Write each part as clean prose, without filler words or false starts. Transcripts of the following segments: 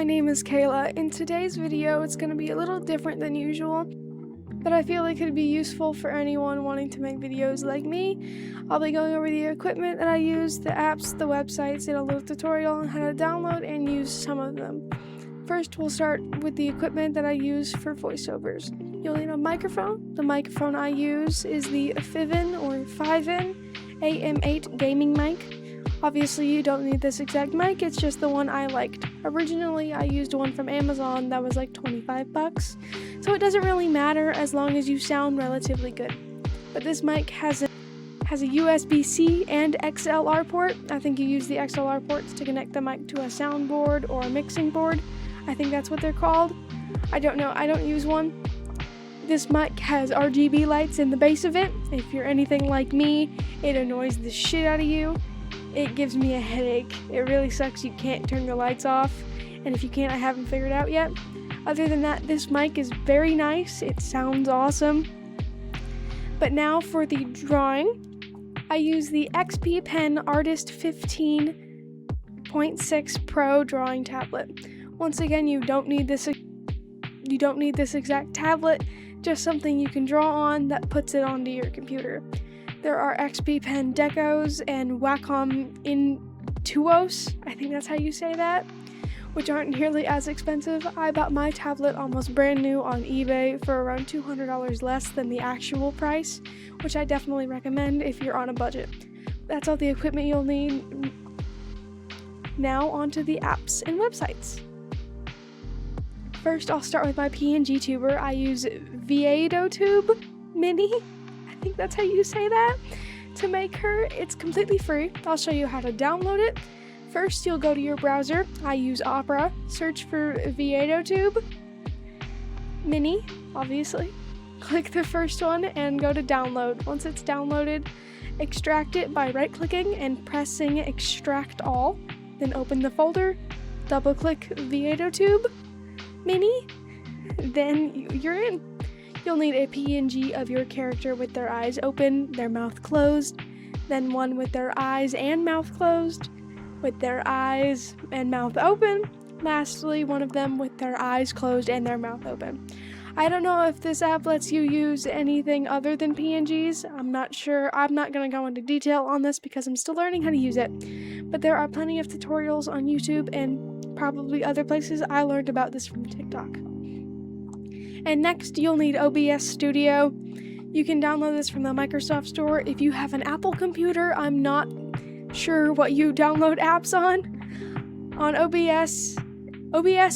my name is Kayla. In today's video, it's going to be a little different than usual, but I feel like it could be useful for anyone wanting to make videos like me. I'll be going over the equipment that I use, the apps, the websites, and a little tutorial on how to download and use some of them. First, we'll start with the equipment that I use for voiceovers. You'll need a microphone. The microphone I use is the Fivin or Fivin AM8 gaming mic. Obviously, you don't need this exact mic, it's just the one I liked. Originally, I used one from Amazon that was like $25, so it doesn't really matter as long as you sound relatively good. But this mic has a USB-C and XLR port. I think you use the XLR ports to connect the mic to a soundboard or a mixing board. I think that's what they're called. I don't know, I don't use one. This mic has RGB lights in the base of it. If you're anything like me, it annoys the shit out of you. It gives me a headache. It really sucks you can't turn your lights off, and if you can't, I haven't figured out yet. Other than that, this mic is very nice. It sounds awesome. But now for the drawing, I use the XP Pen Artist 15.6 Pro drawing tablet. Once again, you don't need this exact tablet, just something you can draw on that puts it onto your computer. There are XP Pen Decos and Wacom Intuos, I think that's how you say that, which aren't nearly as expensive. I bought my tablet almost brand new on eBay for around $200 less than the actual price, which I definitely recommend if you're on a budget. That's all the equipment you'll need. Now onto the apps and websites. First, I'll start with my PNG tuber. I use Viaotube Mini. I think that's how you say that. To make her, it's completely free. I'll show you how to download it. First, you'll go to your browser. I use Opera. Search for Viaotube Mini, obviously. Click the first one and go to download. Once it's downloaded, extract it by right-clicking and pressing Extract All. Then open the folder, double-click Viaotube Mini, then you're in. You'll need a PNG of your character with their eyes open, their mouth closed, then one with their eyes and mouth closed, with their eyes and mouth open, lastly one of them with their eyes closed and their mouth open. I don't know if this app lets you use anything other than PNGs. I'm not sure. I'm not going to go into detail on this because I'm still learning how to use it. But there are plenty of tutorials on YouTube and probably other places. I learned about this from TikTok. And next, you'll need OBS Studio. You can download this from the Microsoft Store. If you have an Apple computer, I'm not sure what you download apps on. On OBS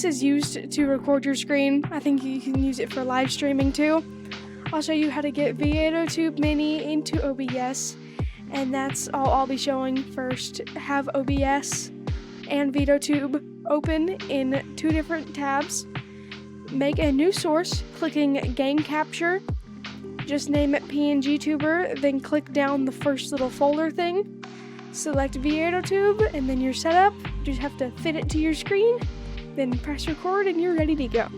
is used to record your screen. I think you can use it for live streaming too. I'll show you how to get Viaotube Mini into OBS, and that's all I'll be showing first. Have OBS and Viaotube open in two different tabs. Make a new source, clicking Game Capture. Just name it PNG Tuber, then click down the first little folder thing. Select Viaotube, and then you're set up. You just have to fit it to your screen, then press record, and you're ready to go.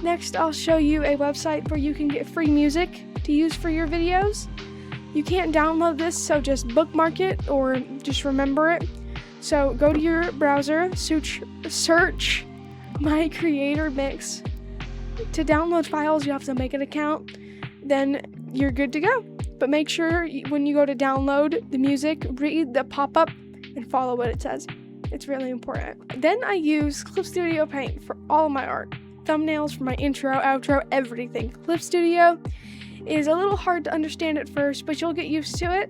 Next, I'll show you a website where you can get free music to use for your videos. You can't download this, so just bookmark it or just remember it. So go to your browser, search My Creator Mix. To download files, you have to make an account, then you're good to go. But make sure when you go to download the music, read the pop-up and follow what it says. It's really important. Then I use Clip Studio Paint for all of my art. Thumbnails for my intro, outro, everything. Clip Studio is a little hard to understand at first, but you'll get used to it.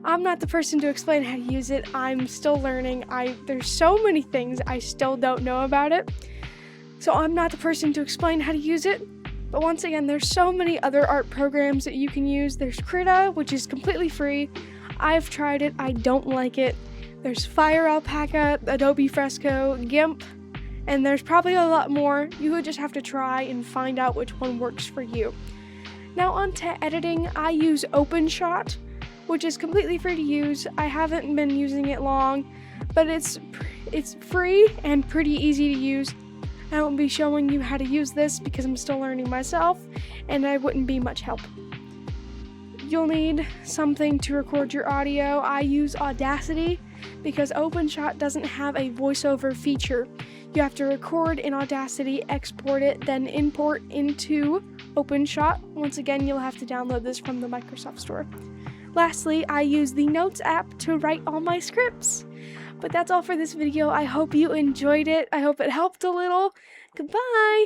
I'm not the person to explain how to use it. I'm still learning. There's so many things I still don't know about it. So I'm not the person to explain how to use it. But once again, there's so many other art programs that you can use. There's Krita, which is completely free. I've tried it. I don't like it. There's Fire Alpaca, Adobe Fresco, GIMP, and there's probably a lot more. You would just have to try and find out which one works for you. Now on to editing. I use OpenShot, which is completely free to use. I haven't been using it long, but it's free and pretty easy to use. I won't be showing you how to use this because I'm still learning myself, and I wouldn't be much help. You'll need something to record your audio. I use Audacity because OpenShot doesn't have a voiceover feature. You have to record in Audacity, export it, then import into OpenShot. Once again, you'll have to download this from the Microsoft Store. Lastly, I use the Notes app to write all my scripts. But that's all for this video. I hope you enjoyed it. I hope it helped a little. Goodbye!